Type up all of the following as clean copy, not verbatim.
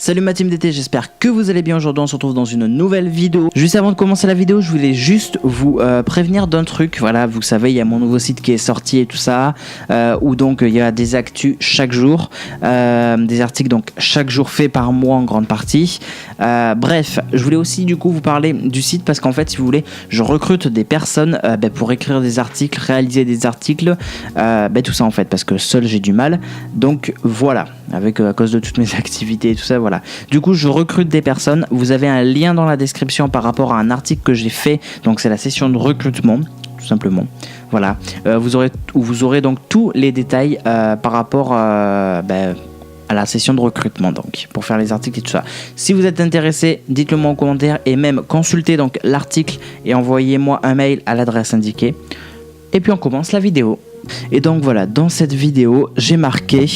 Salut ma team d'été, j'espère que vous allez bien. Aujourd'hui on se retrouve dans une nouvelle vidéo. Juste avant de commencer la vidéo, je voulais juste vous prévenir d'un truc. Voilà, vous savez, il y a mon nouveau site qui est sorti et tout ça, où donc il y a des actus chaque jour, des articles donc chaque jour faits par moi en grande partie. Bref, je voulais aussi du coup vous parler du site parce qu'en fait, si vous voulez, je recrute des personnes pour écrire des articles, réaliser des articles, tout ça en fait, parce que seul j'ai du mal. Donc voilà, avec à cause de toutes mes activités et tout ça, voilà. Du coup, je recrute des personnes. Vous avez un lien dans la description par rapport à un article que j'ai fait. Donc c'est la session de recrutement, tout simplement. Voilà. Vous aurez donc tous les détails par rapport à la session de recrutement, donc pour faire les articles et tout ça. Si vous êtes intéressé, dites-le moi en commentaire et même consultez donc l'article et envoyez-moi un mail à l'adresse indiquée. Et puis on commence la vidéo. Et donc voilà, dans cette vidéo, j'ai marqué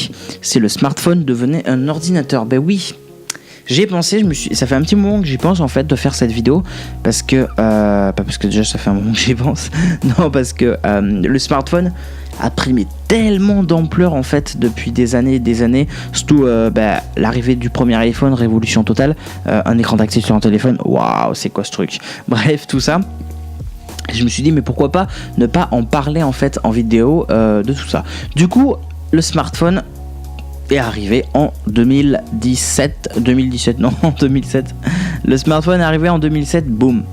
si le smartphone devenait un ordinateur. Ben oui, j'ai pensé, ça fait un petit moment que j'y pense en fait de faire cette vidéo parce que pas parce que déjà ça fait un moment que j'y pense, non parce que le smartphone a pris tellement d'ampleur en fait depuis des années, surtout l'arrivée du premier iPhone, révolution totale, un écran tactile sur un téléphone, waouh, c'est quoi ce truc? Bref, tout ça. Je me suis dit mais pourquoi pas ne pas en parler en fait en vidéo de tout ça. Du coup, le smartphone est arrivé en 2007. Le smartphone est arrivé en 2007, boum.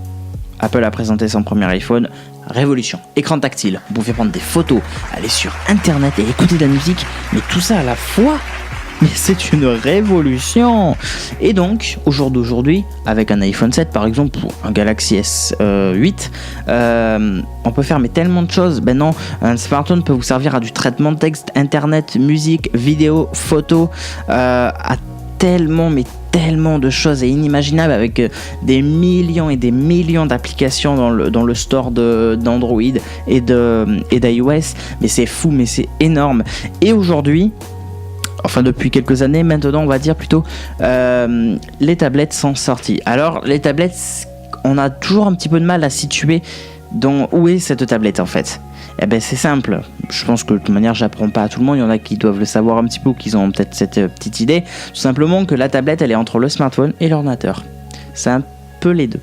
Apple a présenté son premier iPhone, révolution, écran tactile, vous pouvez prendre des photos, aller sur internet et écouter de la musique, mais tout ça à la fois. Mais c'est une révolution. Et donc, au jour d'aujourd'hui, avec un iPhone 7 par exemple, ou un Galaxy S8, on peut faire tellement de choses. Ben non, un smartphone peut vous servir à du traitement de texte, internet, musique, vidéo, photo, à tellement de choses et inimaginables avec des millions et des millions d'applications dans le store d'Android et d'iOS. Mais c'est fou, mais c'est énorme. Et aujourd'hui, enfin depuis quelques années maintenant, on va dire plutôt, les tablettes sont sorties. Alors les tablettes, on a toujours un petit peu de mal à situer où est cette tablette en fait. Eh ben c'est simple, je pense que de toute manière j'apprends pas à tout le monde, il y en a qui doivent le savoir un petit peu ou qui ont peut-être cette petite idée, tout simplement que la tablette elle est entre le smartphone et l'ordinateur. C'est un peu les deux.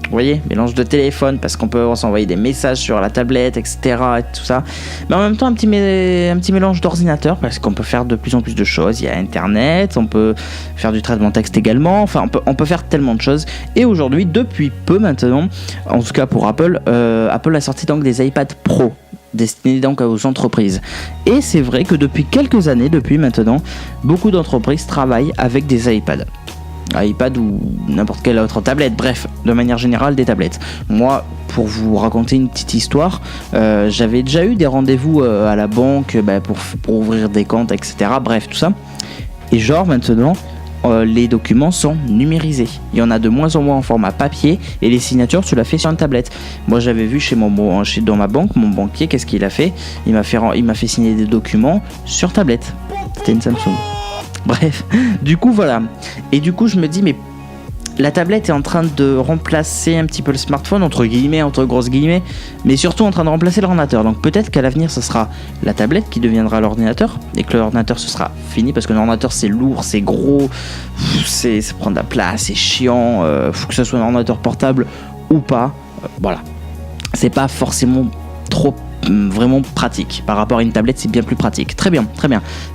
Vous voyez, mélange de téléphone parce qu'on peut s'envoyer des messages sur la tablette, etc. et tout ça. Mais en même temps, un petit mélange d'ordinateur parce qu'on peut faire de plus en plus de choses. Il y a Internet, on peut faire du traitement de texte également. Enfin, on peut faire tellement de choses. Et aujourd'hui, depuis peu maintenant, en tout cas pour Apple, Apple a sorti donc des iPad Pro destinés donc aux entreprises. Et c'est vrai que depuis quelques années, depuis maintenant, beaucoup d'entreprises travaillent avec des iPads. iPad ou n'importe quelle autre tablette, bref, de manière générale des tablettes. Moi, pour vous raconter une petite histoire, j'avais déjà eu des rendez-vous à la banque pour ouvrir des comptes, etc. Bref, tout ça. Et genre maintenant, les documents sont numérisés. Il y en a de moins en moins en format papier et les signatures, tu l'as fait sur une tablette. Moi, j'avais vu dans ma banque, mon banquier, qu'est-ce qu'il a fait? Il m'a fait signer des documents sur tablette. C'était une Samsung. Bref, du coup voilà. Et du coup je me dis mais la tablette est en train de remplacer un petit peu le smartphone entre grosses guillemets, mais surtout en train de remplacer l'ordinateur. Donc peut-être qu'à l'avenir ce sera la tablette qui deviendra l'ordinateur et que l'ordinateur ce sera fini parce que l'ordinateur c'est lourd, c'est gros, ça prend de la place, c'est chiant, faut que ce soit un ordinateur portable ou pas. Voilà. C'est pas forcément trop vraiment pratique. Par rapport à une tablette, c'est bien plus pratique. Très bien.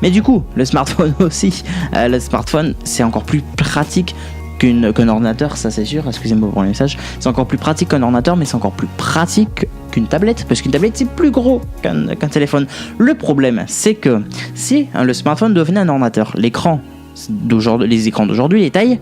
Mais du coup, le smartphone aussi. Le smartphone, c'est encore plus pratique qu'un ordinateur, ça c'est sûr. Excusez-moi pour le message. C'est encore plus pratique qu'un ordinateur, mais c'est encore plus pratique qu'une tablette. Parce qu'une tablette, c'est plus gros qu'un téléphone. Le problème, c'est que si le smartphone devenait un ordinateur, les écrans d'aujourd'hui, les tailles,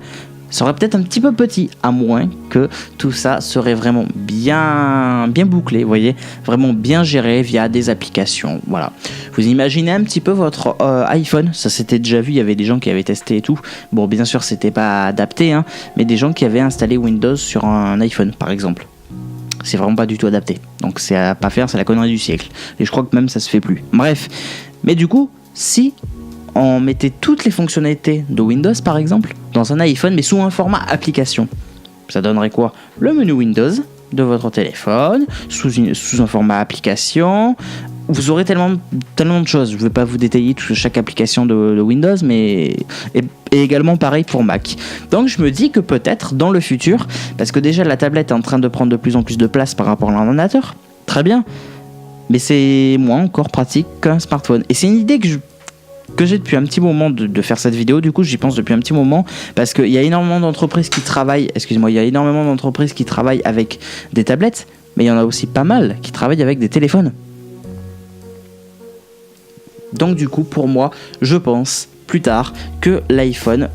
serait peut-être un petit peu petit, à moins que tout ça serait vraiment bien bouclé, vous voyez, vraiment bien géré via des applications. Voilà. Vous imaginez un petit peu votre iPhone, ça s'était déjà vu, il y avait des gens qui avaient testé et tout. Bon, bien sûr, c'était pas adapté, mais des gens qui avaient installé Windows sur un iPhone, par exemple. C'est vraiment pas du tout adapté. Donc c'est à pas faire, c'est la connerie du siècle. Et je crois que même ça se fait plus. Bref. Mais du coup, si on mettait toutes les fonctionnalités de Windows par exemple dans un iPhone mais sous un format application, ça donnerait quoi? Le menu Windows de votre téléphone sous un format application, vous aurez tellement de choses. Je ne vais pas vous détailler chaque application de Windows, mais et également pareil pour Mac. Donc je me dis que peut-être dans le futur, parce que déjà la tablette est en train de prendre de plus en plus de place par rapport à l'ordinateur, très bien, mais c'est moins encore pratique qu'un smartphone. Et c'est une idée que j'ai depuis un petit moment de faire cette vidéo. Du coup j'y pense depuis un petit moment, parce qu'il y a énormément d'entreprises qui travaillent, avec des tablettes, mais il y en a aussi pas mal qui travaillent avec des téléphones. Donc du coup pour moi je pense plus tard que l'iPhone,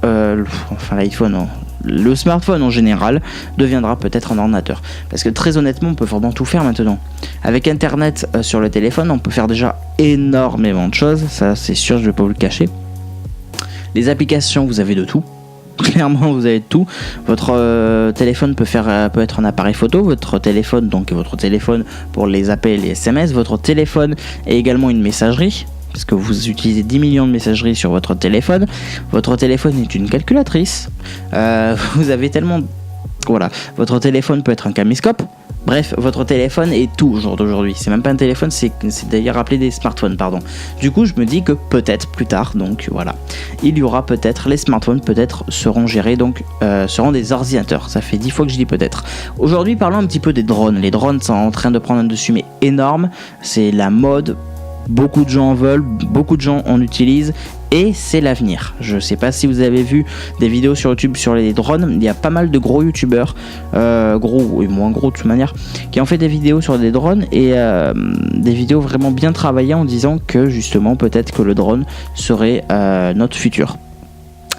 le smartphone en général deviendra peut-être un ordinateur. Parce que très honnêtement on peut vraiment tout faire maintenant. Avec internet sur le téléphone on peut faire déjà énormément de choses, ça c'est sûr, je vais pas vous le cacher. Les applications, vous avez de tout. Clairement vous avez de tout. Votre téléphone peut être un appareil photo, votre téléphone pour les appels et les SMS, votre téléphone est également une messagerie, parce que vous utilisez 10 millions de messageries sur votre téléphone. Votre téléphone est une calculatrice. Vous avez tellement... Voilà, votre téléphone peut être un caméscope. Bref, votre téléphone est tout au jour d'aujourd'hui. C'est même pas un téléphone, c'est d'ailleurs appelé des smartphones, pardon. Du coup, je me dis que peut-être plus tard, donc voilà, il y aura peut-être, les smartphones peut-être seront gérés, donc seront des ordinateurs. Ça fait 10 fois que je dis peut-être. Aujourd'hui, parlons un petit peu des drones. Les drones sont en train de prendre un dessus, mais énorme. C'est la mode. Beaucoup de gens en veulent, beaucoup de gens en utilisent et c'est l'avenir. Je sais pas si vous avez vu des vidéos sur YouTube sur les drones, il y a pas mal de gros youtubeurs, gros et moins gros de toute manière, qui ont fait des vidéos sur des drones et des vidéos vraiment bien travaillées en disant que justement peut-être que le drone serait notre futur.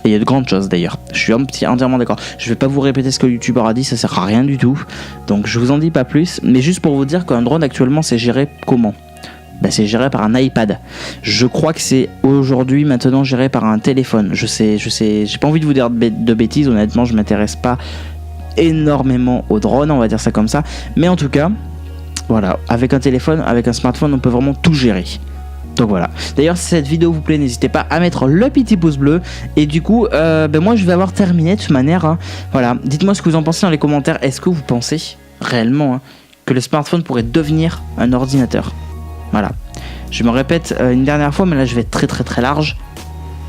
Et il y a de grandes choses d'ailleurs, je suis entièrement d'accord. Je vais pas vous répéter ce que le youtubeur a dit, ça sert à rien du tout, donc je vous en dis pas plus, mais juste pour vous dire qu'un drone actuellement c'est géré comment ? C'est géré par un iPad. Je crois que c'est aujourd'hui maintenant géré par un téléphone. Je sais, j'ai pas envie de vous dire de bêtises, honnêtement, je m'intéresse pas énormément aux drones, on va dire ça comme ça. Mais en tout cas, voilà, avec un téléphone, avec un smartphone, on peut vraiment tout gérer. Donc voilà. D'ailleurs, si cette vidéo vous plaît, n'hésitez pas à mettre le petit pouce bleu. Et du coup, moi je vais avoir terminé de toute manière. Hein. Voilà. Dites-moi ce que vous en pensez dans les commentaires. Est-ce que vous pensez réellement que le smartphone pourrait devenir un ordinateur ? Voilà, je me répète une dernière fois, mais là je vais être très très très large.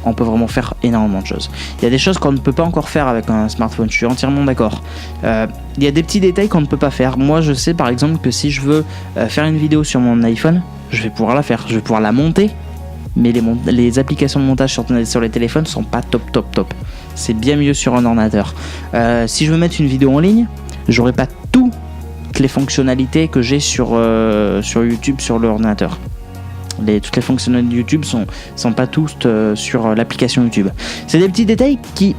On peut vraiment faire énormément de choses. Il y a des choses qu'on ne peut pas encore faire avec un smartphone, je suis entièrement d'accord. Il y a des petits détails qu'on ne peut pas faire. Moi je sais par exemple que si je veux faire une vidéo sur mon iPhone, je vais pouvoir la faire, je vais pouvoir la monter. Mais les applications de montage sur les téléphones sont pas top. C'est bien mieux sur un ordinateur. Si je veux mettre une vidéo en ligne, j'aurai pas toutes les fonctionnalités que j'ai sur YouTube sur l'ordinateur. Toutes les fonctionnalités de YouTube sont pas toutes sur l'application YouTube. C'est des petits détails qui,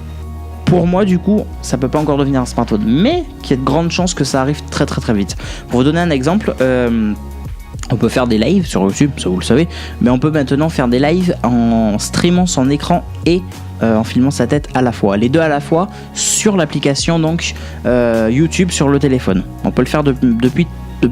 pour moi du coup, ça peut pas encore devenir un smartphone, mais qu'il y a de grandes chances que ça arrive très très très vite. Pour vous donner un exemple, on peut faire des lives sur YouTube, ça vous le savez, mais on peut maintenant faire des lives en streamant son écran et en filmant sa tête à la fois. Les deux à la fois sur l'application donc YouTube sur le téléphone. On peut le faire depuis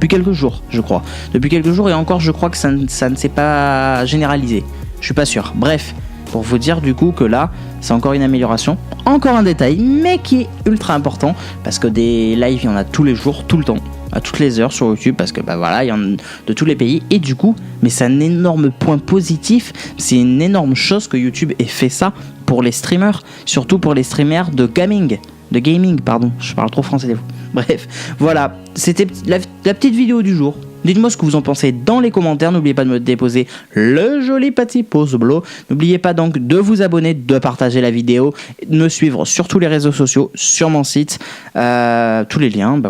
quelques jours, je crois. Depuis quelques jours et encore, je crois que ça ne s'est pas généralisé. Je suis pas sûr. Bref, pour vous dire du coup que là, c'est encore une amélioration. Encore un détail, mais qui est ultra important parce que des lives, il y en a tous les jours, tout le temps. À toutes les heures sur YouTube parce que voilà, il y en a de tous les pays et du coup, mais c'est un énorme point positif, c'est une énorme chose que YouTube ait fait ça pour les streamers, surtout pour les streamers de gaming, pardon, je parle trop français des fois. Bref, voilà, c'était la petite vidéo du jour. Dites-moi ce que vous en pensez dans les commentaires. N'oubliez pas de me déposer le joli petit pouce bleu. N'oubliez pas donc de vous abonner, de partager la vidéo, de me suivre sur tous les réseaux sociaux, sur mon site. Tous les liens,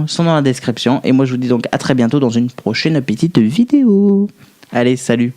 sont dans la description. Et moi, je vous dis donc à très bientôt dans une prochaine petite vidéo. Allez, salut!